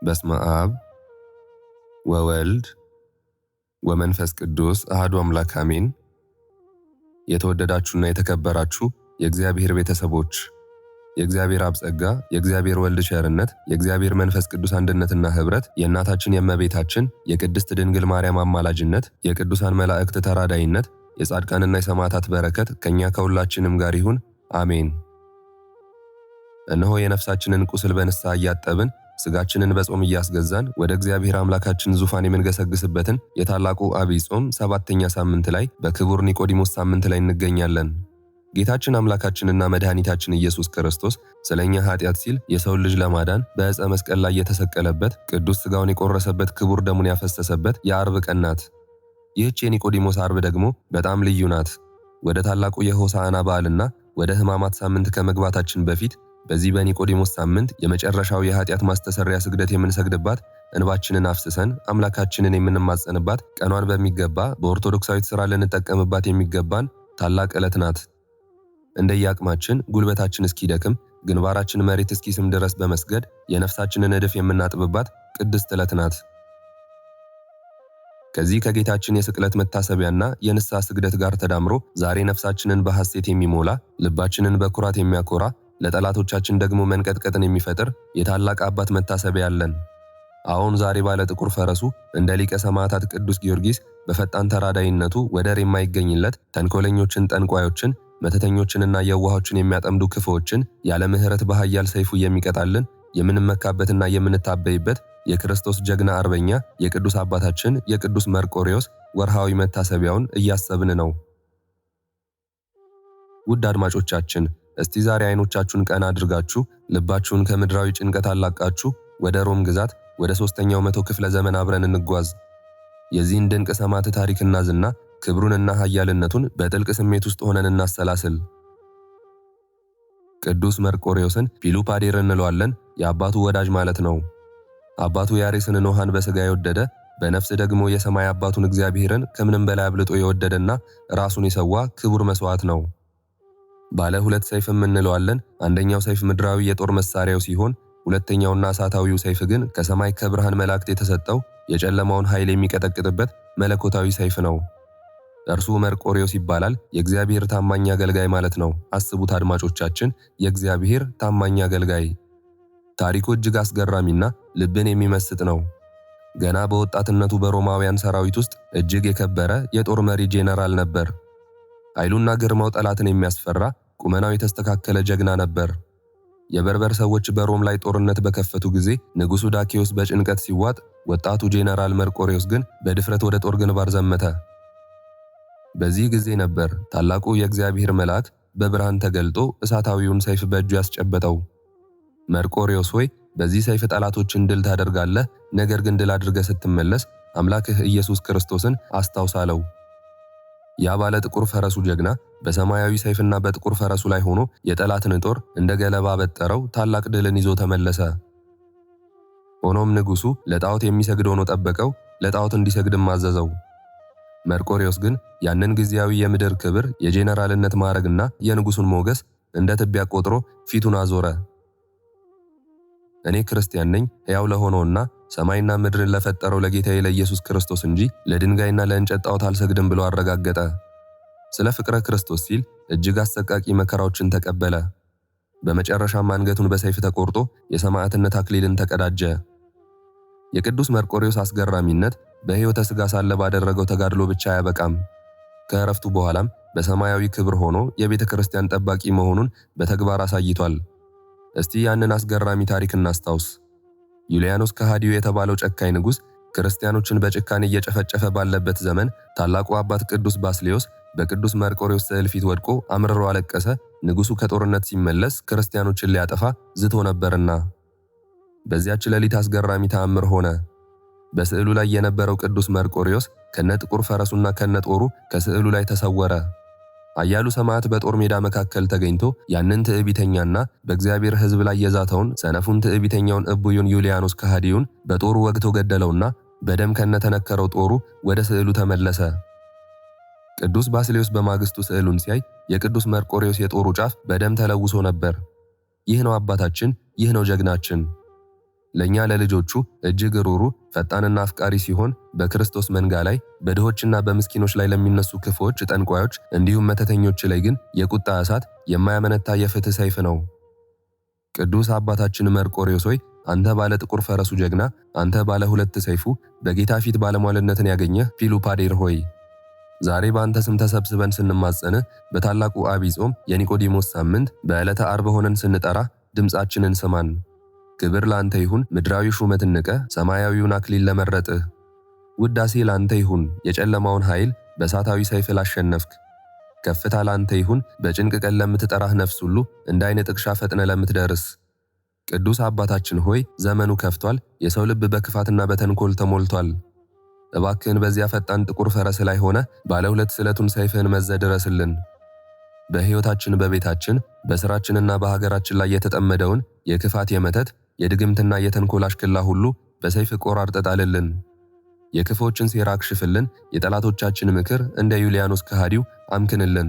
በስመ አብ ወወልድ ወመንፈስ ቅዱስ አሐዱ አምላክ አሜን። የተወደዳችሁና የተከበራችሁ የእግዚአብሔር ቤተሰቦች የእግዚአብሔር አብ ጸጋ፣ የእግዚአብሔር ወልድ ቸርነት፣ የእግዚአብሔር መንፈስ ቅዱስ አንድነትና ኅብረት፣ የእናታችን የእመቤታችን የቅድስት ድንግል ማርያም አማላጅነት፣ የቅዱሳን መላእክት ተራዳይነት፣ የጻድቃንና የሰማዕታት በረከት ከኛ ከሁላችንም ጋር ይሁን አሜን። እነሆ የነፍሳችንን ቁስል በንስሐ እያጠብን ስጋችንን በጾም እያስገዛን ወደ እግዚአብሔር አምላካችን ዙፋን የምንገሰግስበትን የታላቁ ዐቢይ ጾም 7ኛ ሳምንት ላይ በክቡር ኒቆዲሞስ ሳምንት ላይ እንገኛለን። ጌታችን አምላካችንና መድኃኒታችን ኢየሱስ ክርስቶስ ስለኛ ኃጢአት ሲል የሰውን ልጅ ለማዳን በዕፀ መስቀል ላይ የተሰቀለበት፣ ቅዱስ ሥጋውን የቆረሰበት፣ ክቡር ደሙን ያፈሰሰበት የዓርብ ቀን ናት። ይህች የኒቆዲሞስ ዓርብ ደግሞ በጣም ልዩ ናት። ወደ ታላቁ የሆሳዕና በዓልና ወደ ሕማማት ሳምንት ከመግባታችን በፊት በዚህ በኒቆዲሞስ ሳምንት የመጨረሻው የኃጢአት ማስተሰሪያ ስግደት የምንሰግድባት፣ እንባችንን አፍስሰን አምላካችንን የምንማጸንባት፣ ቀኗን በሚገባ በኦርቶዶክሳዊት ሥራ ልንጠቀምባት የሚገባን ታላቅ ዕለት ናት። እንደየአቅማችን ጉልበታችን እስኪደክም ግንባራችን መሬት እስኪስም ድረስ በመስገድ የነፍሳችንን እድፍ የምናጥብባት ቅድስት ዕለት ናት። ከዚህ ከጌታችን የስቅለት መታሰቢያና የንስሐ ስግደት ጋር ተዳምሮ ዛሬ ነፍሳችንን በሐሴት የሚሞላ ልባችንን በኩራት የሚያኮራ ለጠላቶቻችን ደግሞ መንቀጥቀጥን የሚፈጥር የታላቅ አባት መታሰቢያ አለን። አሁን ዛሬ ባለ ጥቁር ፈረሱ እንደ ሊቀ ሰማዕታት ቅዱስ ጊዮርጊስ በፈጣን ተራዳይነቱ ወደር የማይገኝለት ተንኮለኞችን፣ ጠንቋዮችን፣ መተተኞችንና የዋሆችን የሚያጠምዱ ክፉዎችን ያለ ምሕረት በኃያል ሰይፉ የሚቀጣልን የምንመካበትና የምንታበይበት የክርስቶስ ጀግና አርበኛ የቅዱስ አባታችን የቅዱስ መርቆሬዎስ ወርሃዊ መታሰቢያውን እያሰብን ነው። ውድ አድማጮቻችን እስቲ ዛሬ አይኖቻችሁን ቀና አድርጋችሁ ልባችሁን ከምድራዊ ጭንቀት አላቃችሁ ወደ ሮም ግዛት ወደ 3ኛው መቶ ክፍለ ዘመን አብረን እንጓዝ። የዚህን ድንቅ ሰማዕት ታሪክና ዝና ክብሩንና ኃያልነቱን በጥልቅ ስሜት ውስጥ ሆነን እናሰላስል። ቅዱስ መርቆሬዎስን ፒሉፓዴር እንለዋለን። የአባቱ ወዳጅ ማለት ነው። አባቱ ያሬስን ኖሃን በሥጋ የወደደ በነፍስ ደግሞ የሰማይ አባቱን እግዚአብሔርን ከምንም በላይ አብልጦ የወደደና ራሱን የሰዋ ክቡር መስዋዕት ነው። ባለ ሁለት ሰይፍም እንለዋለን። አንደኛው ሰይፍ ምድራዊ የጦር መሳሪያው ሲሆን ሁለተኛውና እሳታዊው ሰይፍ ግን ከሰማይ ከብርሃን መላእክት የተሰጠው የጨለማውን ኃይል የሚቀጠቅጥበት መለኮታዊ ሰይፍ ነው። እርሱ መርቆሬዎስ ይባላል። የእግዚአብሔር ታማኝ አገልጋይ ማለት ነው። አስቡት አድማጮቻችን፣ የእግዚአብሔር ታማኝ አገልጋይ። ታሪኩ እጅግ አስገራሚና ልብን የሚመስጥ ነው። ገና በወጣትነቱ በሮማውያን ሰራዊት ውስጥ እጅግ የከበረ የጦር መሪ ጄኔራል ነበር። ኃይሉና ግርማው ጠላትን የሚያስፈራ ቁመናው የተስተካከለ ጀግና ነበር። የበርበር ሰዎች በሮም ላይ ጦርነት በከፈቱ ጊዜ ንጉሡ ዳኪዮስ በጭንቀት ሲዋጥ፣ ወጣቱ ጄኔራል መርቆሬዎስ ግን በድፍረት ወደ ጦር ግንባር ዘመተ። በዚህ ጊዜ ነበር ታላቁ የእግዚአብሔር መልአክ በብርሃን ተገልጦ እሳታዊውን ሰይፍ በእጁ ያስጨበጠው። መርቆሬዎስ ሆይ በዚህ ሰይፍ ጠላቶችን ድል ታደርጋለህ፣ ነገር ግን ድል አድርገህ ስትመለስ አምላክህ ኢየሱስ ክርስቶስን አስታውሳለው። ያ ባለ ጥቁር ፈረሱ ጀግና በሰማያዊ ሰይፍና በጥቁር ፈረሱ ላይ ሆኖ የጠላትን ጦር እንደ ገለባ በጠረው፣ ታላቅ ድልን ይዞ ተመለሰ። ሆኖም ንጉሡ ለጣዖት የሚሰግድ ሆኖ ጠበቀው፣ ለጣዖት እንዲሰግድም አዘዘው። መርቆሬዎስ ግን ያንን ጊዜያዊ የምድር ክብር፣ የጄኔራልነት ማዕረግና የንጉሡን ሞገስ እንደ ትቢያ ቆጥሮ ፊቱን አዞረ። እኔ ክርስቲያን ነኝ ሕያው ለሆነውና ሰማይና ምድርን ለፈጠረው ለጌታዬ ለኢየሱስ ክርስቶስ እንጂ ለድንጋይና ለእንጨት ጣዖት አልሰግድም ብሎ አረጋገጠ። ስለ ፍቅረ ክርስቶስ ሲል እጅግ አሰቃቂ መከራዎችን ተቀበለ። በመጨረሻም አንገቱን በሰይፍ ተቆርጦ የሰማዕትነት አክሊልን ተቀዳጀ። የቅዱስ መርቆሬዎስ አስገራሚነት በሕይወተ ሥጋ ሳለ ባደረገው ተጋድሎ ብቻ አያበቃም። ከዕረፍቱ በኋላም በሰማያዊ ክብር ሆኖ የቤተ ክርስቲያን ጠባቂ መሆኑን በተግባር አሳይቷል። እስቲ ያንን አስገራሚ ታሪክ እናስታውስ። ዩልያኖስ ከሃዲው የተባለው ጨካኝ ንጉሥ ክርስቲያኖችን በጭካኔ እየጨፈጨፈ ባለበት ዘመን ታላቁ አባት ቅዱስ ባስልዮስ በቅዱስ መርቆሬዎስ ስዕል ፊት ወድቆ አምርሮ አለቀሰ። ንጉሡ ከጦርነት ሲመለስ ክርስቲያኖችን ሊያጠፋ ዝቶ ነበርና። በዚያች ሌሊት አስገራሚ ተአምር ሆነ። በስዕሉ ላይ የነበረው ቅዱስ መርቆሬዎስ ከነጥቁር ፈረሱና ከነጦሩ ከስዕሉ ላይ ተሰወረ። አያሉ ሰማዕት በጦር ሜዳ መካከል ተገኝቶ ያንን ትዕቢተኛና በእግዚአብሔር ሕዝብ ላይ የዛተውን ሰነፉን ትዕቢተኛውን እቡዩን ዩልያኖስ ከሃዲውን በጦሩ ወግቶ ገደለውና በደም ከነተነከረው ጦሩ ወደ ስዕሉ ተመለሰ። ቅዱስ ባስልዮስ በማግስቱ ስዕሉን ሲያይ የቅዱስ መርቆሬዎስ የጦሩ ጫፍ በደም ተለውሶ ነበር። ይህ ነው አባታችን፣ ይህ ነው ጀግናችን። ለእኛ ለልጆቹ እጅግ ሩሩ ፈጣንና አፍቃሪ ሲሆን በክርስቶስ መንጋ ላይ በድሆችና በምስኪኖች ላይ ለሚነሱ ክፉዎች ጠንቋዮች እንዲሁም መተተኞች ላይ ግን የቁጣ እሳት የማያመነታ የፍትህ ሰይፍ ነው። ቅዱስ አባታችን መርቆሬዎስ ሆይ አንተ ባለ ጥቁር ፈረሱ ጀግና፣ አንተ ባለ ሁለት ሰይፉ በጌታ ፊት ባለሟልነትን ያገኘህ ፊሉፓዴር ሆይ ዛሬ በአንተ ስም ተሰብስበን ስንማጸንህ በታላቁ ዐቢይ ጾም የኒቆዲሞስ ሳምንት በዕለተ ዓርብ ሆነን ስንጠራ ድምፃችንን ስማን። ክብር ላንተ ይሁን ምድራዊ ሹመትን ንቀህ ሰማያዊውን አክሊል ለመረጥህ። ውዳሴ ላንተ ይሁን የጨለማውን ኃይል በእሳታዊ ሰይፍ ላሸነፍክ። ከፍታ ላንተ ይሁን በጭንቅ ቀን ለምትጠራህ ነፍስ ሁሉ እንደ ዓይን ጥቅሻ ፈጥነ ለምትደርስ። ቅዱስ አባታችን ሆይ ዘመኑ ከፍቷል፣ የሰው ልብ በክፋትና በተንኮል ተሞልቷል። እባክህን በዚያ ፈጣን ጥቁር ፈረስ ላይ ሆነ ባለ ሁለት ስለቱን ሰይፍህን መዘህ ድረስልን። በሕይወታችን፣ በቤታችን፣ በሥራችንና በሀገራችን ላይ የተጠመደውን የክፋት የመተት የድግምትና የተንኮል አሽክላ ሁሉ በሰይፍ ቆራርጠህ ጣልልን። የክፎችን ሴራ አክሽፍልን። የጠላቶቻችን ምክር እንደ ዩልያኖስ ከሃዲው አምክንልን።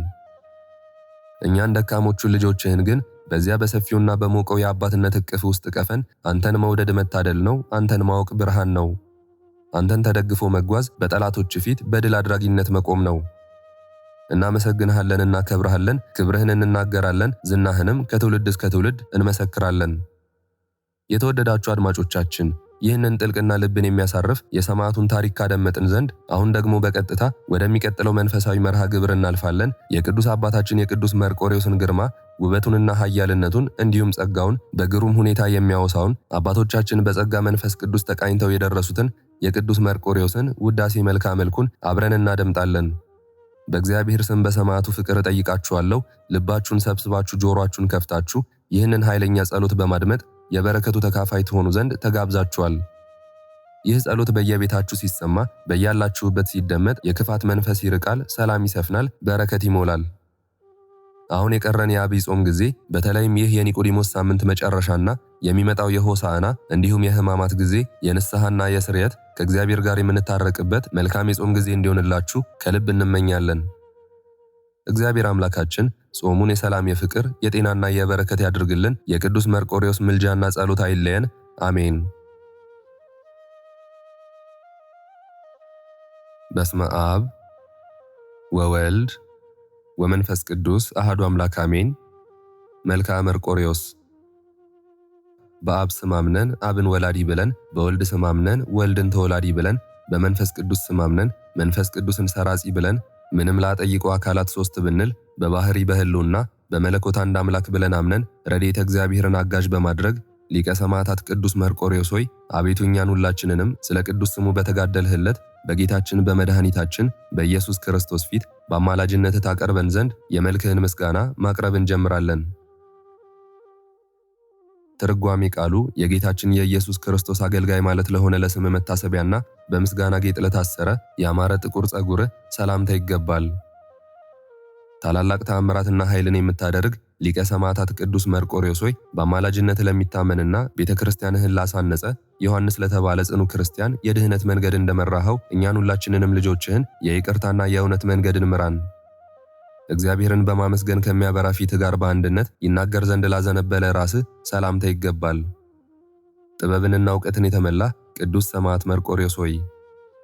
እኛን ደካሞቹን ልጆችህን ግን በዚያ በሰፊውና በሞቀው የአባትነት እቅፍ ውስጥ ቀፈን። አንተን መውደድ መታደል ነው። አንተን ማወቅ ብርሃን ነው። አንተን ተደግፎ መጓዝ በጠላቶች ፊት በድል አድራጊነት መቆም ነው። እናመሰግንሃለን፣ እናከብርሃለን፣ ክብርህን እንናገራለን፣ ዝናህንም ከትውልድ እስከ ትውልድ እንመሰክራለን። የተወደዳችሁ አድማጮቻችን ይህንን ጥልቅና ልብን የሚያሳርፍ የሰማዕቱን ታሪክ ካደመጥን ዘንድ አሁን ደግሞ በቀጥታ ወደሚቀጥለው መንፈሳዊ መርሃ ግብር እናልፋለን። የቅዱስ አባታችን የቅዱስ መርቆሬዎስን ግርማ ውበቱንና ኃያልነቱን እንዲሁም ጸጋውን በግሩም ሁኔታ የሚያወሳውን አባቶቻችን በጸጋ መንፈስ ቅዱስ ተቃኝተው የደረሱትን የቅዱስ መርቆሬዎስን ውዳሴ መልክዓ መልኩን አብረን እናደምጣለን። በእግዚአብሔር ስም በሰማዕቱ ፍቅር እጠይቃችኋለሁ። ልባችሁን ሰብስባችሁ ጆሮአችሁን ከፍታችሁ ይህንን ኃይለኛ ጸሎት በማድመጥ የበረከቱ ተካፋይ ትሆኑ ዘንድ ተጋብዛችኋል። ይህ ጸሎት በየቤታችሁ ሲሰማ፣ በያላችሁበት ሲደመጥ የክፋት መንፈስ ይርቃል፣ ሰላም ይሰፍናል፣ በረከት ይሞላል። አሁን የቀረን የዐቢይ ጾም ጊዜ በተለይም ይህ የኒቆዲሞስ ሳምንት መጨረሻና የሚመጣው የሆሳዕና እንዲሁም የሕማማት ጊዜ የንስሐና የስርየት ከእግዚአብሔር ጋር የምንታረቅበት መልካም የጾም ጊዜ እንዲሆንላችሁ ከልብ እንመኛለን። እግዚአብሔር አምላካችን ጾሙን የሰላም የፍቅር የጤናና የበረከት ያድርግልን። የቅዱስ መርቆሬዎስ ምልጃና ጸሎት አይለየን። አሜን። በስመ አብ ወወልድ ወመንፈስ ቅዱስ አሐዱ አምላክ አሜን። መልክዓ መርቆሬዎስ። በአብ ስም አምነን አብን ወላዲ ብለን፣ በወልድ ስም አምነን ወልድን ተወላዲ ብለን፣ በመንፈስ ቅዱስ ስም አምነን መንፈስ ቅዱስን ሰራጺ ብለን ምንም ላጠይቁ አካላት ሶስት ብንል በባህሪ በህልውና በመለኮት አንድ አምላክ ብለን አምነን ረድኤተ እግዚአብሔርን አጋዥ በማድረግ ሊቀ ሰማዕታት ቅዱስ መርቆሬዎስ ሆይ አቤቱ እኛን ሁላችንንም ስለ ቅዱስ ስሙ በተጋደልህለት በጌታችን በመድኃኒታችን በኢየሱስ ክርስቶስ ፊት በአማላጅነት ታቀርበን ዘንድ የመልክህን ምስጋና ማቅረብ እንጀምራለን። ትርጓሜ ቃሉ የጌታችን የኢየሱስ ክርስቶስ አገልጋይ ማለት ለሆነ ለስም መታሰቢያና በምስጋና ጌጥ ለታሰረ ያማረ ጥቁር ጸጉርህ ሰላምታ ይገባል። ታላላቅ ተአምራትና ኃይልን የምታደርግ ሊቀ ሰማዕታት ቅዱስ መርቆሬዎስ ሆይ በአማላጅነት ለሚታመንና ቤተ ክርስቲያንህን ላሳነጸ ዮሐንስ ለተባለ ጽኑ ክርስቲያን የድህነት መንገድ እንደመራኸው እኛን ሁላችንንም ልጆችህን የይቅርታና የእውነት መንገድን ምራን። እግዚአብሔርን በማመስገን ከሚያበራ ፊትህ ጋር በአንድነት ይናገር ዘንድ ላዘነበለ ራስህ ሰላምታ ይገባል። ጥበብንና እውቀትን የተመላህ ቅዱስ ሰማዕት መርቆሬዎስ ሆይ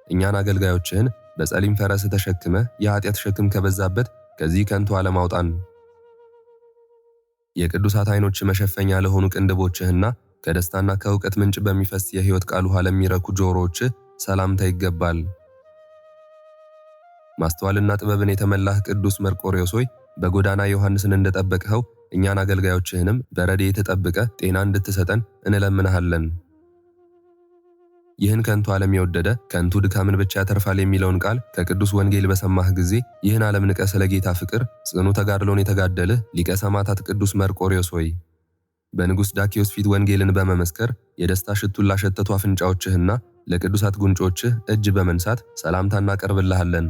እኛን አገልጋዮችህን በጸሊም ፈረስህ ተሸክመህ የኃጢአት ሸክም ከበዛበት ከዚህ ከንቱ ዓለም አውጣን። የቅዱሳት ዓይኖች መሸፈኛ ለሆኑ ቅንድቦችህና ከደስታና ከእውቀት ምንጭ በሚፈስ የሕይወት ቃል ውሃ ለሚረኩ ጆሮዎችህ ሰላምታ ይገባል። ማስተዋልና ጥበብን የተመላህ ቅዱስ መርቆሬዎስ ሆይ በጎዳና ዮሐንስን እንደጠበቅኸው እኛን አገልጋዮችህንም በረድኤትህ ጠብቀህ ጤና እንድትሰጠን እንለምንሃለን። ይህን ከንቱ ዓለም የወደደ ከንቱ ድካምን ብቻ ያተርፋል የሚለውን ቃል ከቅዱስ ወንጌል በሰማህ ጊዜ ይህን ዓለም ንቀህ ስለ ጌታ ፍቅር ጽኑ ተጋድሎን የተጋደልህ ሊቀ ሰማዕታት ቅዱስ መርቆሬዎስ ሆይ በንጉሥ ዳኪዎስ ፊት ወንጌልን በመመስከር የደስታ ሽቱን ላሸተቱ አፍንጫዎችህና ለቅዱሳት ጉንጮችህ እጅ በመንሳት ሰላምታ እናቀርብልሃለን።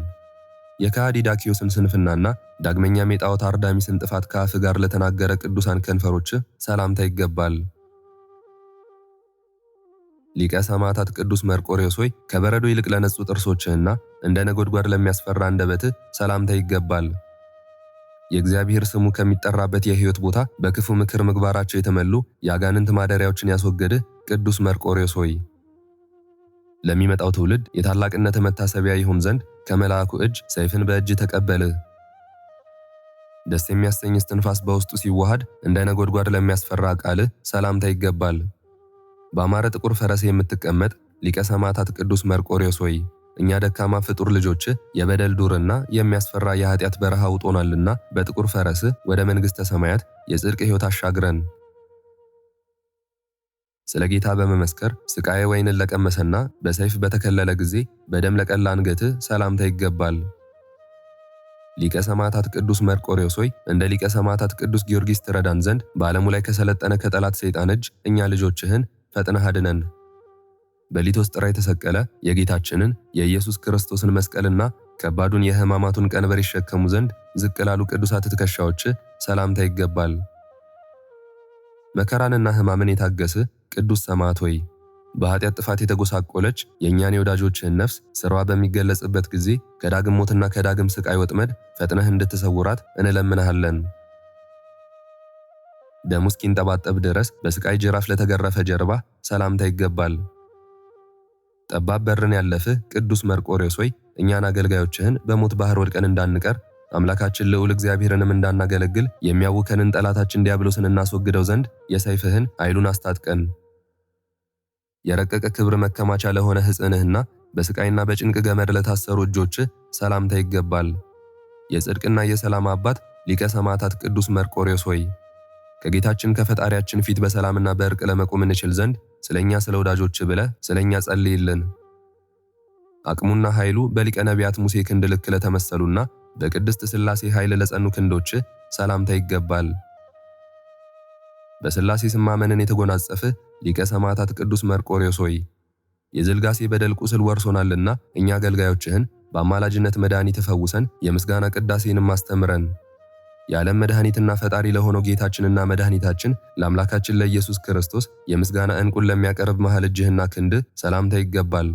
የከሃዲ ዳኪዎስን ስንፍናና ዳግመኛም የጣዖት አርዳሚስን ጥፋት ከአፍ ጋር ለተናገረ ቅዱሳን ከንፈሮችህ ሰላምታ ይገባል። ሊቀ ሰማዕታት ቅዱስ መርቆሬዎስ ሆይ ከበረዶ ይልቅ ለነጹ ጥርሶችህና እንደ ነጎድጓድ ለሚያስፈራ አንደበትህ ሰላምታ ይገባል። የእግዚአብሔር ስሙ ከሚጠራበት የሕይወት ቦታ በክፉ ምክር ምግባራቸው የተመሉ የአጋንንት ማደሪያዎችን ያስወገድህ ቅዱስ መርቆሬዎስ ሆይ ለሚመጣው ትውልድ የታላቅነት መታሰቢያ ይሆን ዘንድ ከመልአኩ እጅ ሰይፍን በእጅ ተቀበልህ። ደስ የሚያሰኝ እስትንፋስ በውስጡ ሲዋሃድ እንደ ነጎድጓድ ለሚያስፈራ ቃልህ ሰላምታ ይገባል። በአማረ ጥቁር ፈረስ የምትቀመጥ ሊቀ ሰማዕታት ቅዱስ መርቆሬዎስ ሆይ እኛ ደካማ ፍጡር ልጆች የበደል ዱርና የሚያስፈራ የኃጢአት በረሃ ውጦናልና በጥቁር ፈረስ ወደ መንግሥተ ሰማያት የጽድቅ ሕይወት አሻግረን። ስለ ጌታ በመመስከር ስቃየ ወይንን ለቀመሰና በሰይፍ በተከለለ ጊዜ በደም ለቀላ አንገትህ ሰላምታ ይገባል። ሊቀ ሰማዕታት ቅዱስ መርቆሬዎስ ሆይ እንደ ሊቀ ሰማዕታት ቅዱስ ጊዮርጊስ ትረዳን ዘንድ በዓለሙ ላይ ከሰለጠነ ከጠላት ሰይጣን እጅ እኛ ልጆችህን ፈጥነህ አድነን። በሊቶስጥራ የተሰቀለ የጌታችንን የኢየሱስ ክርስቶስን መስቀልና ከባዱን የሕማማቱን ቀንበር ይሸከሙ ዘንድ ዝቅ ላሉ ቅዱሳት ትከሻዎች ሰላምታ ይገባል። መከራንና ሕማምን የታገስ ቅዱስ ሰማዕት ሆይ በኃጢአት ጥፋት የተጎሳቆለች የእኛን የወዳጆችህን ነፍስ ስራዋ በሚገለጽበት ጊዜ ከዳግም ሞትና ከዳግም ስቃይ ወጥመድ ፈጥነህ እንድትሰውራት እንለምንሃለን። ደሙ እስኪንጠባጠብ ድረስ በስቃይ ጅራፍ ለተገረፈ ጀርባ ሰላምታ ይገባል። ጠባብ በርን ያለፍህ ቅዱስ መርቆሬዎስ ሆይ እኛን አገልጋዮችህን በሞት ባህር ወድቀን እንዳንቀር አምላካችን ልዑል እግዚአብሔርንም እንዳናገለግል የሚያውከንን ጠላታችን ዲያብሎስን እናስወግደው ዘንድ የሰይፍህን ኃይሉን አስታጥቀን። የረቀቀ ክብር መከማቻ ለሆነ ሕፅንህና በስቃይና በጭንቅ ገመድ ለታሰሩ እጆችህ ሰላምታ ይገባል። የጽድቅና የሰላም አባት ሊቀ ሰማዕታት ቅዱስ መርቆሬዎስ ሆይ ከጌታችን ከፈጣሪያችን ፊት በሰላምና በእርቅ ለመቆም እንችል ዘንድ ስለኛ ስለ ወዳጆች ብለህ ስለኛ ጸልይልን። አቅሙና ኃይሉ በሊቀ ነቢያት ሙሴ ክንድ ልክ ለተመሰሉና በቅድስት ሥላሴ ኃይል ለጸኑ ክንዶች ሰላምታ ይገባል። በሥላሴ ስም ማመንን የተጎናጸፍህ ሊቀ ሰማዕታት ቅዱስ መርቆሬዎስ ሆይ የዝልጋሴ በደል ቁስል ወርሶናልና እኛ አገልጋዮችህን በአማላጅነት መድኃኒት ፈውሰን የምስጋና ቅዳሴንም አስተምረን። የዓለም መድኃኒትና ፈጣሪ ለሆነው ጌታችንና መድኃኒታችን ለአምላካችን ለኢየሱስ ክርስቶስ የምስጋና ዕንቁን ለሚያቀርብ መሃል እጅህና ክንድ ሰላምታ ይገባል።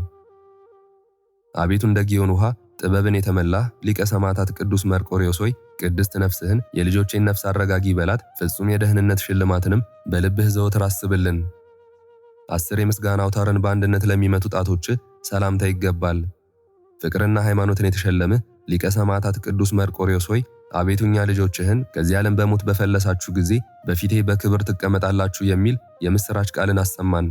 አቤቱ እንደ ግዮን ውሃ ጥበብን የተመላህ ሊቀ ሰማዕታት ቅዱስ መርቆሬዎስ ሆይ ቅድስት ነፍስህን የልጆቼን ነፍስ አረጋጊ በላት፣ ፍጹም የደህንነት ሽልማትንም በልብህ ዘወትር አስብልን። 10 የምስጋና አውታርን በአንድነት ለሚመቱ ጣቶች ሰላምታ ይገባል። ፍቅርና ሃይማኖትን የተሸለምህ ሊቀ ሰማዕታት ቅዱስ መርቆሬዎስ ሆይ አቤቱ እኛ ልጆችህን ከዚህ ዓለም በሞት በፈለሳችሁ ጊዜ በፊቴ በክብር ትቀመጣላችሁ የሚል የምሥራች ቃልን አሰማን።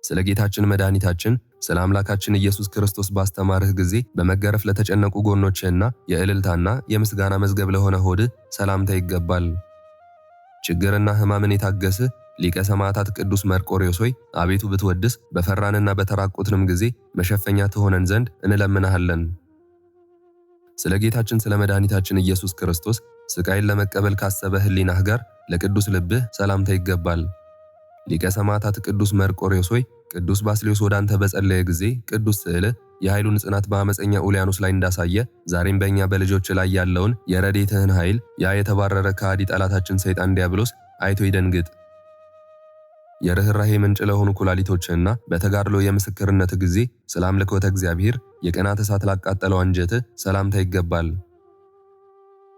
ስለ ጌታችን መድኃኒታችን ስለ አምላካችን ኢየሱስ ክርስቶስ ባስተማርህ ጊዜ በመገረፍ ለተጨነቁ ጎኖችህና የእልልታና የምስጋና መዝገብ ለሆነ ሆድህ ሰላምታ ይገባል። ችግርና ሕማምን የታገስህ ሊቀ ሰማዕታት ቅዱስ መርቆሬዎስ ሆይ አቤቱ ብትወድስ በፈራንና በተራቆትንም ጊዜ መሸፈኛ ትሆነን ዘንድ እንለምንሃለን። ስለ ጌታችን ስለ መድኃኒታችን ኢየሱስ ክርስቶስ ስቃይን ለመቀበል ካሰበ ሕሊናህ ጋር ለቅዱስ ልብህ ሰላምታ ይገባል። ሊቀ ሰማዕታት ቅዱስ መርቆሬዎስ ሆይ ቅዱስ ባስልዮስ ወደ አንተ በጸለየ ጊዜ ቅዱስ ስዕልህ የኃይሉን ጽናት በአመፀኛ ኡልያኖስ ላይ እንዳሳየ ዛሬም በእኛ በልጆች ላይ ያለውን የረድኤትህን ኃይል ያ የተባረረ ከሃዲ ጠላታችን ሰይጣን ዲያብሎስ አይቶ ይደንግጥ። የርኅራኄ ምንጭ ለሆኑ ኩላሊቶችህና በተጋድሎ የምስክርነት ጊዜ ስለ አምልኮተ እግዚአብሔር የቅናት እሳት ላቃጠለው አንጀትህ ሰላምታ ይገባል።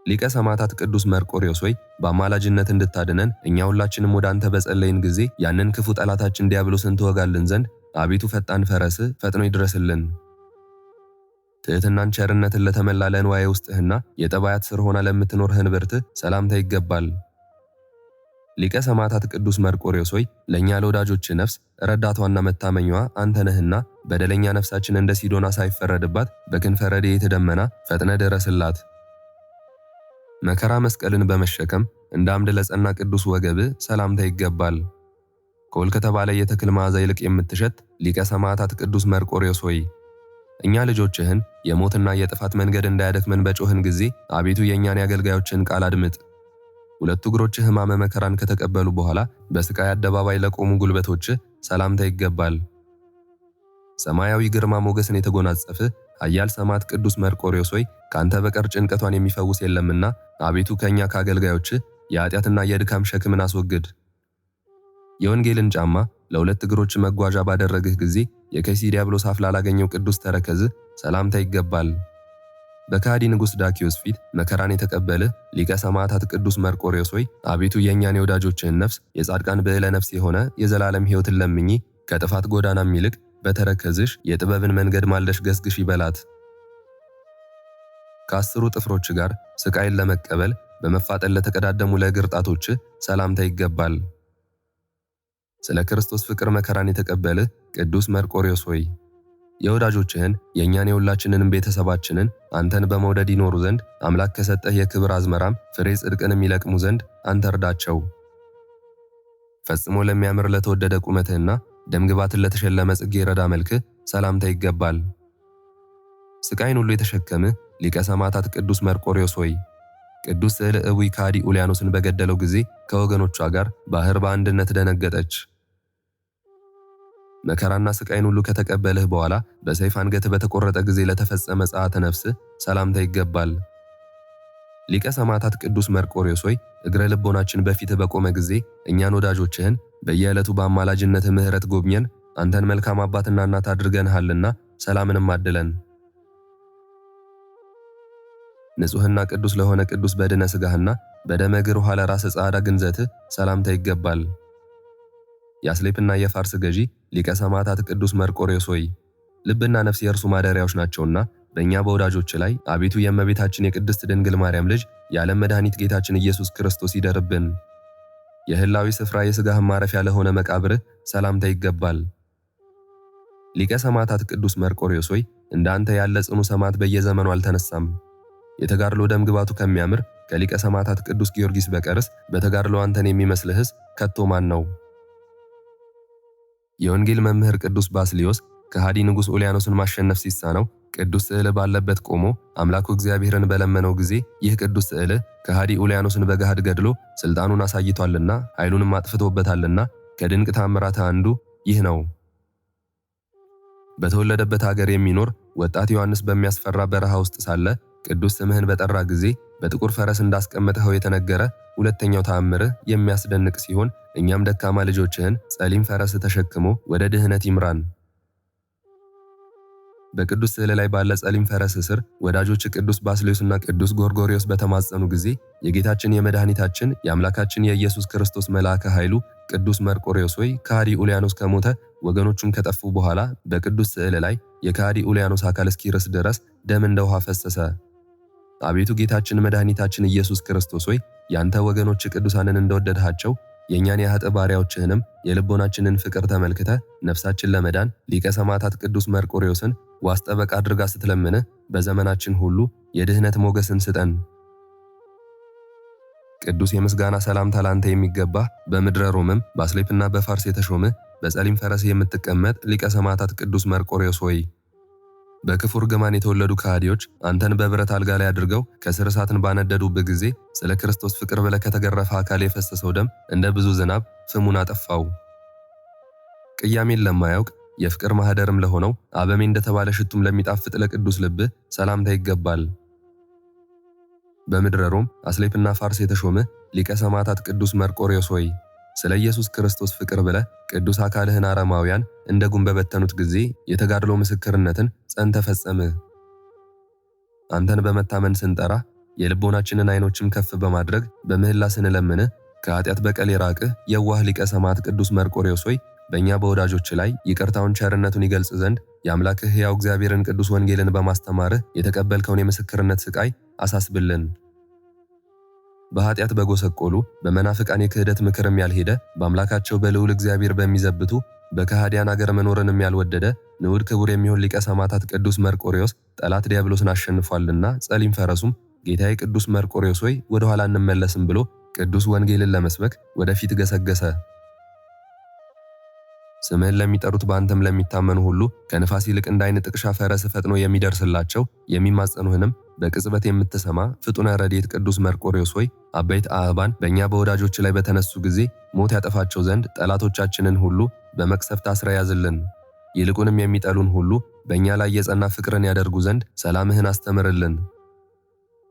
ሊቀ ሰማዕታት ቅዱስ መርቆሬዎስ ሆይ በአማላጅነት እንድታድነን እኛ ሁላችንም ወደ አንተ በጸለይን ጊዜ ያንን ክፉ ጠላታችን ዲያብሎስን ትወጋልን ዘንድ አቤቱ ፈጣን ፈረስህ ፈጥኖ ይድረስልን። ትሕትናን ቸርነትን ለተመላ ለንዋየ ውስጥህና የጠባያት ስር ሆና ለምትኖር ህንብርትህ ሰላምታ ይገባል። ሊቀ ሰማዕታት ቅዱስ መርቆሬዎስ ሆይ ለእኛ ለወዳጆች ነፍስ ረዳቷና መታመኛዋ አንተ ነህና በደለኛ ነፍሳችን እንደ ሲዶና ሳይፈረድባት በክንፈ ረድኤት ደመና ፈጥነ ድረስላት። መከራ መስቀልን በመሸከም እንደ አምድ ለጸና ቅዱስ ወገብህ ሰላምታ ይገባል። ኮል ከተባለ የተክል መዓዛ ይልቅ የምትሸት ሊቀ ሰማዕታት ቅዱስ መርቆሬዎስ ሆይ እኛ ልጆችህን የሞትና የጥፋት መንገድ እንዳያደክመን በጮህን ጊዜ አቤቱ የእኛን የአገልጋዮችን ቃል አድምጥ። ሁለቱ እግሮችህ ሕማመ መከራን ከተቀበሉ በኋላ በስቃይ አደባባይ ለቆሙ ጉልበቶችህ ሰላምታ ይገባል። ሰማያዊ ግርማ ሞገስን የተጎናጸፍህ ኃያል ሰማዕት ቅዱስ መርቆሬዎስ ሆይ ካንተ በቀር ጭንቀቷን የሚፈውስ የለምና አቤቱ ከእኛ ከአገልጋዮችህ የኃጢአትና የድካም ሸክምን አስወግድ። የወንጌልን ጫማ ለሁለት እግሮች መጓዣ ባደረግህ ጊዜ የከይሲ ዲያብሎስ አፍ ላላገኘው ቅዱስ ተረከዝህ ሰላምታ ይገባል። በከሃዲ ንጉሥ ዳኪዮስ ፊት መከራን የተቀበልህ ሊቀ ሰማዕታት ቅዱስ መርቆሬዎስ ሆይ አቤቱ የእኛን የወዳጆችህን ነፍስ የጻድቃን ብዕለ ነፍስ የሆነ የዘላለም ሕይወትን ለምኚ ከጥፋት ጎዳናም ይልቅ በተረከዝሽ የጥበብን መንገድ ማልደሽ ገስግሽ ይበላት። ከአስሩ ጥፍሮች ጋር ስቃይን ለመቀበል በመፋጠን ለተቀዳደሙ ለእግር ጣቶች ሰላምታ ይገባል። ስለ ክርስቶስ ፍቅር መከራን የተቀበልህ ቅዱስ መርቆሬዎስ ሆይ የወዳጆችህን የእኛን የሁላችንንም ቤተሰባችንን አንተን በመውደድ ይኖሩ ዘንድ አምላክ ከሰጠህ የክብር አዝመራም ፍሬ ጽድቅንም ይለቅሙ ዘንድ አንተ እርዳቸው። ፈጽሞ ለሚያምር ለተወደደ ቁመትህና ደምግባትን ለተሸለመ ጽጌ ረዳ መልክህ ሰላምታ ይገባል። ስቃይን ሁሉ የተሸከምህ ሊቀ ሰማዕታት ቅዱስ መርቆሬዎስ ሆይ ቅዱስ ስዕል እቡይ ከሃዲ ኡልያኖስን በገደለው ጊዜ ከወገኖቿ ጋር ባህር በአንድነት ደነገጠች። መከራና ስቃይን ሁሉ ከተቀበልህ በኋላ በሰይፍ አንገት በተቆረጠ ጊዜ ለተፈጸመ ጸአተ ነፍስ ሰላምታ ይገባል። ሊቀ ሰማዕታት ቅዱስ መርቆሬዎስ ሆይ እግረ ልቦናችን በፊት በቆመ ጊዜ እኛን ወዳጆችህን በየዕለቱ በአማላጅነት ምሕረት ጎብኘን። አንተን መልካም አባትና እናት አድርገንሃልና ሰላምንም አድለን። ንጹሕና ቅዱስ ለሆነ ቅዱስ በድነ ሥጋህና በደመ እግር ውኃ ለራስ ጻዕዳ ግንዘትህ ሰላምታ ይገባል። የአስሌፕና የፋርስ ገዢ ሊቀ ሰማዕታት ቅዱስ መርቆሬዎስ ሆይ ልብና ነፍስ የእርሱ ማደሪያዎች ናቸውና በእኛ በወዳጆች ላይ አቤቱ የእመቤታችን የቅድስት ድንግል ማርያም ልጅ የዓለም መድኃኒት ጌታችን ኢየሱስ ክርስቶስ ይደርብን። የህላዊ ስፍራ የሥጋህም ማረፊያ ለሆነ መቃብርህ ሰላምታ ይገባል። ሊቀ ሰማዕታት ቅዱስ መርቆሬዎስ ሆይ እንደ አንተ ያለ ጽኑ ሰማዕት በየዘመኑ አልተነሳም። የተጋድሎ ደም ግባቱ ከሚያምር ከሊቀ ሰማዕታት ቅዱስ ጊዮርጊስ በቀርስ በተጋድሎ አንተን የሚመስልህስ ከቶ ማን ነው? የወንጌል መምህር ቅዱስ ባስልዮስ ከሃዲ ንጉሥ ኡልያኖስን ማሸነፍ ሲሳነው ቅዱስ ስዕል ባለበት ቆሞ አምላኩ እግዚአብሔርን በለመነው ጊዜ ይህ ቅዱስ ስዕል ከሃዲ ኡልያኖስን በገሃድ ገድሎ ስልጣኑን አሳይቷልና ኃይሉንም አጥፍቶበታልና ከድንቅ ታምራት አንዱ ይህ ነው። በተወለደበት ሀገር የሚኖር ወጣት ዮሐንስ በሚያስፈራ በረሃ ውስጥ ሳለ ቅዱስ ስምህን በጠራ ጊዜ በጥቁር ፈረስ እንዳስቀመጥኸው የተነገረ ሁለተኛው ተአምርህ የሚያስደንቅ ሲሆን እኛም ደካማ ልጆችህን ጸሊም ፈረስ ተሸክሞ ወደ ድህነት ይምራን። በቅዱስ ስዕል ላይ ባለ ጸሊም ፈረስ ስር ወዳጆች ቅዱስ ባስልዮስና ቅዱስ ጎርጎርዮስ በተማጸኑ ጊዜ የጌታችን የመድኃኒታችን የአምላካችን የኢየሱስ ክርስቶስ መልአከ ኃይሉ ቅዱስ መርቆሬዎስ ሆይ ከሃዲ ኡልያኖስ ከሞተ ወገኖቹም ከጠፉ በኋላ በቅዱስ ስዕል ላይ የከሃዲ ኡልያኖስ አካል እስኪርስ ድረስ ደም እንደ ውሃ ፈሰሰ። አቤቱ ጌታችን መድኃኒታችን ኢየሱስ ክርስቶስ ሆይ ያንተ ወገኖች ቅዱሳንን እንደወደድሃቸው የእኛን የኃጥእ ባሪያዎችህንም የልቦናችንን ፍቅር ተመልክተ ነፍሳችን ለመዳን ሊቀ ሰማዕታት ቅዱስ መርቆሬዎስን ዋስ ጠበቃ አድርጋ ስትለምንህ በዘመናችን ሁሉ የድህነት ሞገስን ስጠን። ቅዱስ የምስጋና ሰላምታ ላንተ የሚገባህ በምድረ ሮምም በአስሌፕና በፋርስ የተሾምህ በጸሊም ፈረስ የምትቀመጥ ሊቀ ሰማዕታት ቅዱስ መርቆሬዎስ ሆይ በክፉ እርግማን የተወለዱ ከሃዲዎች አንተን በብረት አልጋ ላይ አድርገው ከስር እሳትን ባነደዱብህ ጊዜ ስለ ክርስቶስ ፍቅር ብለህ ከተገረፈ አካል የፈሰሰው ደም እንደ ብዙ ዝናብ ፍሙን አጠፋው። ቅያሜን ለማያውቅ የፍቅር ማህደርም ለሆነው አበሜ እንደተባለ ሽቱም ለሚጣፍጥ ለቅዱስ ልብህ ሰላምታ ይገባል። በምድረ ሮም አስሌፕና ፋርስ የተሾምህ ሊቀ ሰማዕታት ቅዱስ መርቆሬዎስ ሆይ ስለ ኢየሱስ ክርስቶስ ፍቅር ብለህ ቅዱስ አካልህን አረማውያን እንደ ጉም በበተኑት ጊዜ የተጋድሎ ምስክርነትን ጸንተህ ፈጸምህ። አንተን በመታመን ስንጠራ የልቦናችንን ዓይኖችም ከፍ በማድረግ በምህላ ስንለምንህ ከኃጢአት በቀል የራቅህ የዋህ ሊቀ ሰማዕት ቅዱስ መርቆሬዎስ ሆይ በእኛ በወዳጆች ላይ ይቅርታውን ቸርነቱን ይገልጽ ዘንድ የአምላክህ ሕያው እግዚአብሔርን ቅዱስ ወንጌልን በማስተማርህ የተቀበልከውን የምስክርነት ስቃይ አሳስብልን። በኃጢአት በጎሰቆሉ በመናፍቃን የክህደት ምክርም ያልሄደ በአምላካቸው በልዑል እግዚአብሔር በሚዘብቱ በከሃዲያን አገር መኖርንም ያልወደደ ንዑድ ክቡር የሚሆን ሊቀ ሰማዕታት ቅዱስ መርቆሬዎስ ጠላት ዲያብሎስን አሸንፏልና ጸሊም ፈረሱም ጌታዬ ቅዱስ መርቆሬዎስ ሆይ ወደ ኋላ እንመለስም ብሎ ቅዱስ ወንጌልን ለመስበክ ወደፊት ገሰገሰ። ስምህን ለሚጠሩት በአንተም ለሚታመኑ ሁሉ ከንፋስ ይልቅ እንደ ዓይን ጥቅሻ ፈረስ ፈጥኖ የሚደርስላቸው የሚማጸኑህንም በቅጽበት የምትሰማ ፍጡነ ረድኤት ቅዱስ መርቆሬዎስ ሆይ አበይት አእባን በእኛ በወዳጆች ላይ በተነሱ ጊዜ ሞት ያጠፋቸው ዘንድ ጠላቶቻችንን ሁሉ በመቅሰፍት አስረህ ያዝልን። ይልቁንም የሚጠሉን ሁሉ በእኛ ላይ የጸና ፍቅርን ያደርጉ ዘንድ ሰላምህን አስተምርልን።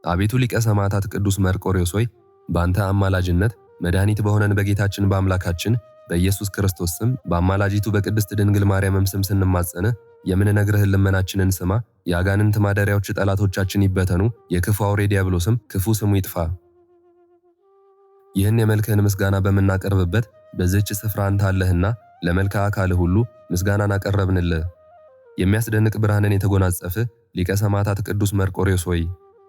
አቤቱ ሊቀ ሰማዕታት ቅዱስ መርቆሬዎስ ሆይ በአንተ አማላጅነት መድኃኒት በሆነን በጌታችን በአምላካችን በኢየሱስ ክርስቶስ ስም በአማላጂቱ በቅድስት ድንግል ማርያምም ስም ስንማጸንህ የምንነግርህን ልመናችንን ስማ። የአጋንንት ማደሪያዎች ጠላቶቻችን ይበተኑ። የክፉ አውሬ ዲያብሎስም ክፉ ስሙ ይጥፋ። ይህን የመልክህን ምስጋና በምናቀርብበት በዚህች ስፍራ አንተ አለህና ለመልካ አካልህ ሁሉ ምስጋናን አቀረብንልህ። የሚያስደንቅ ብርሃንን የተጎናጸፍህ ሊቀ ሰማዕታት ቅዱስ መርቆሬዎስ ሆይ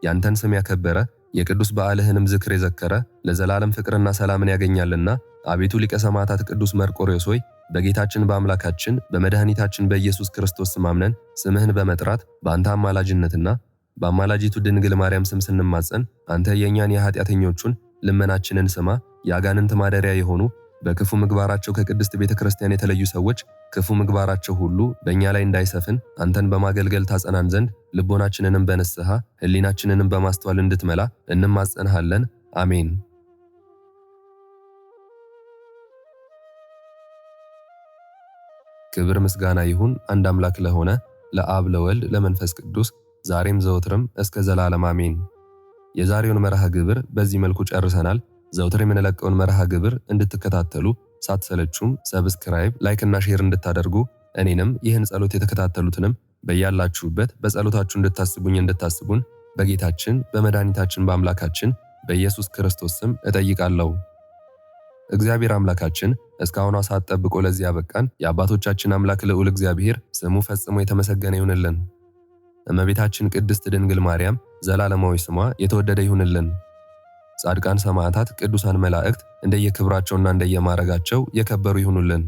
ያንተን ስም ያከበረ የቅዱስ በዓልህንም ዝክር የዘከረ ለዘላለም ፍቅርና ሰላምን ያገኛልና። አቤቱ ሊቀ ሰማዕታት ቅዱስ መርቆሬዎስ ሆይ በጌታችን በአምላካችን በመድኃኒታችን በኢየሱስ ክርስቶስ ስም አምነን ስምህን በመጥራት በአንተ አማላጅነትና በአማላጂቱ ድንግል ማርያም ስም ስንማጸን አንተ የእኛን የኃጢአተኞቹን ልመናችንን ስማ። የአጋንንት ማደሪያ የሆኑ በክፉ ምግባራቸው ከቅድስት ቤተ ክርስቲያን የተለዩ ሰዎች ክፉ ምግባራቸው ሁሉ በእኛ ላይ እንዳይሰፍን አንተን በማገልገል ታጸናን ዘንድ ልቦናችንንም በንስሐ ሕሊናችንንም በማስተዋል እንድትመላ እንማጸንሃለን። አሜን። ክብር ምስጋና ይሁን አንድ አምላክ ለሆነ ለአብ ለወልድ ለመንፈስ ቅዱስ ዛሬም ዘወትርም እስከ ዘላለም አሜን። የዛሬውን መርሃ ግብር በዚህ መልኩ ጨርሰናል። ዘውትር የምንለቀውን መርሃ ግብር እንድትከታተሉ ሳትሰለቹም ሰብስክራይብ፣ ላይክ እና ሼር እንድታደርጉ እኔንም ይህን ጸሎት የተከታተሉትንም በያላችሁበት በጸሎታችሁ እንድታስቡን በጌታችን በመድኃኒታችን በአምላካችን በኢየሱስ ክርስቶስ ስም እጠይቃለሁ። እግዚአብሔር አምላካችን እስካሁኗ ሰዓት ጠብቆ ለዚህ ያበቃን የአባቶቻችን አምላክ ልዑል እግዚአብሔር ስሙ ፈጽሞ የተመሰገነ ይሁንልን። እመቤታችን ቅድስት ድንግል ማርያም ዘላለማዊ ስሟ የተወደደ ይሁንልን። ጻድቃን ሰማዕታት፣ ቅዱሳን መላእክት እንደየክብራቸውና እንደየማረጋቸው የከበሩ ይሁኑልን።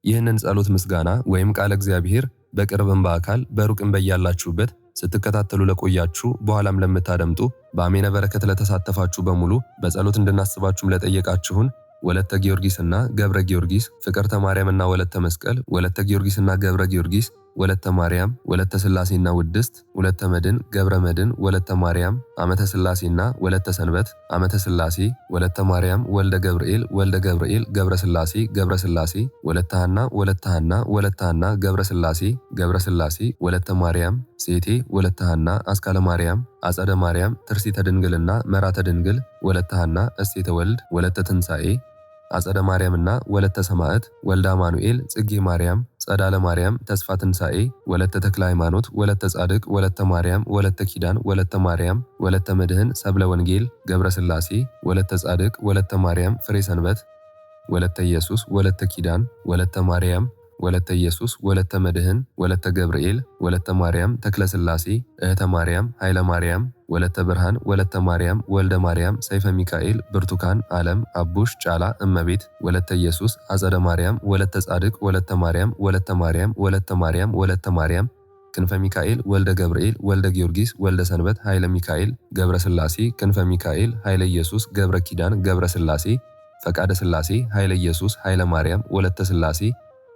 ይህንን ጸሎት ምስጋና ወይም ቃለ እግዚአብሔር በቅርብም በአካል በሩቅም በያላችሁበት ስትከታተሉ ለቆያችሁ በኋላም ለምታደምጡ በአሜነ በረከት ለተሳተፋችሁ በሙሉ በጸሎት እንድናስባችሁም ለጠየቃችሁን ወለተ ጊዮርጊስና ገብረ ጊዮርጊስ፣ ፍቅርተ ማርያምና ወለተ መስቀል፣ ወለተ ጊዮርጊስና ገብረ ጊዮርጊስ፣ ወለተ ማርያም፣ ወለተ ስላሴና ውድስት፣ ወለተ መድን፣ ገብረ መድን፣ ወለተ ማርያም፣ አመተ ስላሴና ወለተ ሰንበት፣ አመተ ስላሴ፣ ወለተ ማርያም፣ ወልደ ገብርኤል፣ ወልደ ገብርኤል፣ ገብረ ስላሴ፣ ገብረ ስላሴ፣ ወለተ ሐና፣ ወለተ ሐና፣ ወለተ ሐና፣ ገብረ ስላሴ፣ ገብረ ስላሴ፣ ወለተ ማርያም፣ ሴቴ፣ ወለተ ሐና፣ አስካለ ማርያም፣ አጸደ ማርያም፣ ትርሲተ ድንግልና መራተ ድንግል፣ ወለተ ሐና፣ እሴተ ወልድ፣ ወለተ ትንሣኤ፣ አጸደ ማርያምና ወለተ ሰማዕት፣ ወልደ አማኑኤል፣ ጽጌ ማርያም፣ ጸዳለ ማርያም፣ ተስፋ ትንሣኤ፣ ወለተ ተክለ ሃይማኖት፣ ወለተ ጻድቅ፣ ወለተ ማርያም፣ ወለተ ኪዳን፣ ወለተ ማርያም፣ ወለተ መድህን፣ ሰብለ ወንጌል፣ ገብረ ስላሴ፣ ወለተ ጻድቅ፣ ወለተ ማርያም፣ ፍሬ ሰንበት፣ ወለተ ኢየሱስ፣ ወለተ ኪዳን፣ ወለተ ማርያም፣ ወለተ ኢየሱስ፣ ወለተ መድህን፣ ወለተ ገብርኤል፣ ወለተ ማርያም፣ ተክለ ስላሴ፣ እህተ ማርያም፣ ኃይለ ማርያም፣ ወለተ ብርሃን፣ ወለተ ማርያም፣ ወልደ ማርያም፣ ሰይፈ ሚካኤል፣ ብርቱካን፣ ዓለም፣ አቡሽ፣ ጫላ፣ እመቤት፣ ወለተ ኢየሱስ፣ አጸደ ማርያም፣ ወለተ ጻድቅ፣ ወለተ ማርያም፣ ወለተ ማርያም፣ ወለተ ማርያም፣ ወለተ ማርያም፣ ክንፈ ሚካኤል፣ ወልደ ገብርኤል፣ ወልደ ጊዮርጊስ፣ ወልደ ሰንበት፣ ኃይለ ሚካኤል፣ ገብረ ስላሴ፣ ክንፈ ሚካኤል፣ ኃይለ ኢየሱስ፣ ገብረ ኪዳን፣ ገብረ ስላሴ፣ ፈቃደ ስላሴ፣ ኃይለ ኢየሱስ፣ ኃይለ ማርያም፣ ወለተ ስላሴ፣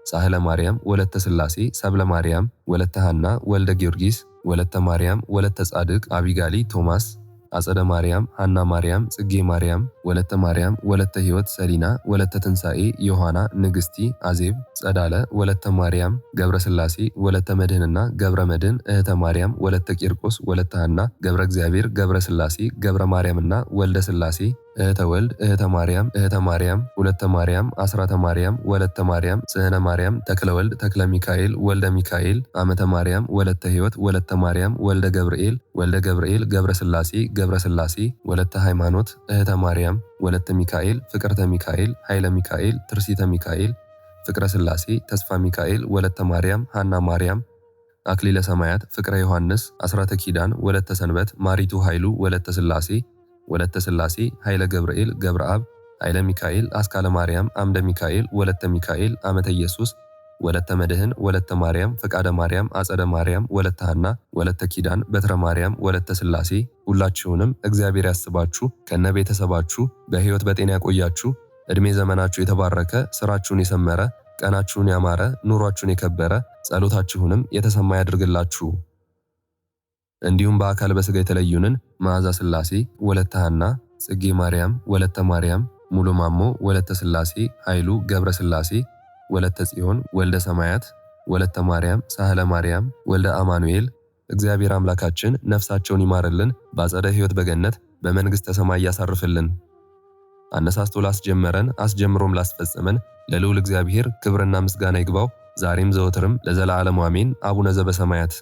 ሳህለ ማርያም፣ ወለተ ስላሴ፣ ሰብለ ማርያም፣ ወለተ ሐና፣ ወልደ ጊዮርጊስ፣ ወለተ ማርያም፣ ወለተ ጻድቅ፣ አቢጋሊ፣ ቶማስ፣ አጸደ ማርያም፣ ሐና ማርያም፣ ጽጌ ማርያም፣ ወለተ ማርያም፣ ወለተ ሕይወት፣ ሰሊና፣ ወለተ ትንሣኤ፣ ዮሐና፣ ንግስቲ፣ አዜብ፣ ጸዳለ፣ ወለተ ማርያም፣ ገብረ ስላሴ፣ ወለተ መድህንና ገብረ መድህን፣ እህተ ማርያም፣ ወለተ ቂርቆስ፣ ወለተ ሐና፣ ገብረ እግዚአብሔር፣ ገብረ ስላሴ፣ ገብረ ማርያምና ወልደ ስላሴ፣ እህተ ወልድ፣ እህተ ማርያም፣ ወለተ ማርያም፣ አስራተ ማርያም፣ ወለተ ማርያም፣ ጽህነ ማርያም፣ ተክለ ወልድ፣ ተክለ ሚካኤል፣ ወልደ ሚካኤል፣ አመተ ማርያም፣ ወለተ ሕይወት፣ ወለተ ማርያም፣ ወልደ ገብርኤል፣ ገብረ ስላሴ፣ ወለተ ሃይማኖት፣ እህተ ማርያም፣ ወለተ ሚካኤል፣ ፍቅርተ ሚካኤል፣ ኃይለ ሚካኤል፣ ትርሲተ ሚካኤል፣ ፍቅረ ስላሴ፣ ተስፋ ሚካኤል፣ ወለተ ማርያም፣ ሐና ማርያም፣ አክሊለ ሰማያት፣ ፍቅረ ዮሐንስ፣ አስራተ ኪዳን፣ ወለተ ሰንበት፣ ማሪቱ ኃይሉ፣ ወለተ ስላሴ፣ ኃይለ ገብርኤል፣ ገብረ አብ፣ ኃይለ ሚካኤል፣ አስካለ ማርያም፣ አምደ ሚካኤል፣ ወለተ ሚካኤል፣ አመተ ኢየሱስ፣ ወለተ መድህን፣ ወለተ ማርያም፣ ፈቃደ ማርያም፣ አጸደ ማርያም፣ ወለተ ሐና፣ ወለተ ኪዳን፣ በትረ ማርያም፣ ወለተ ስላሴ። ሁላችሁንም እግዚአብሔር ያስባችሁ ከነ ቤተሰባችሁ በሕይወት በጤና ያቆያችሁ። ዕድሜ ዘመናችሁ የተባረከ፣ ስራችሁን የሰመረ፣ ቀናችሁን ያማረ፣ ኑሯችሁን የከበረ፣ ጸሎታችሁንም የተሰማ ያድርግላችሁ። እንዲሁም በአካል በሥጋ የተለዩንን መዓዛ ስላሴ፣ ወለተ ሐና፣ ጽጌ ማርያም፣ ወለተ ማርያም፣ ሙሉ ማሞ፣ ወለተ ስላሴ፣ ኃይሉ ገብረ ስላሴ፣ ወለተ ጽዮን፣ ወልደ ሰማያት፣ ወለተ ማርያም፣ ሳህለ ማርያም፣ ወልደ አማኑኤል እግዚአብሔር አምላካችን ነፍሳቸውን ይማርልን፣ በአጸደ ሕይወት በገነት በመንግሥተ ሰማይ ያሳርፍልን። አነሳስቶ ላስጀመረን አስጀምሮም ላስፈጸመን ለልዑል እግዚአብሔር ክብርና ምስጋና ይግባው ዛሬም ዘወትርም ለዘላለሙ አሜን። አቡነ ዘበሰማያት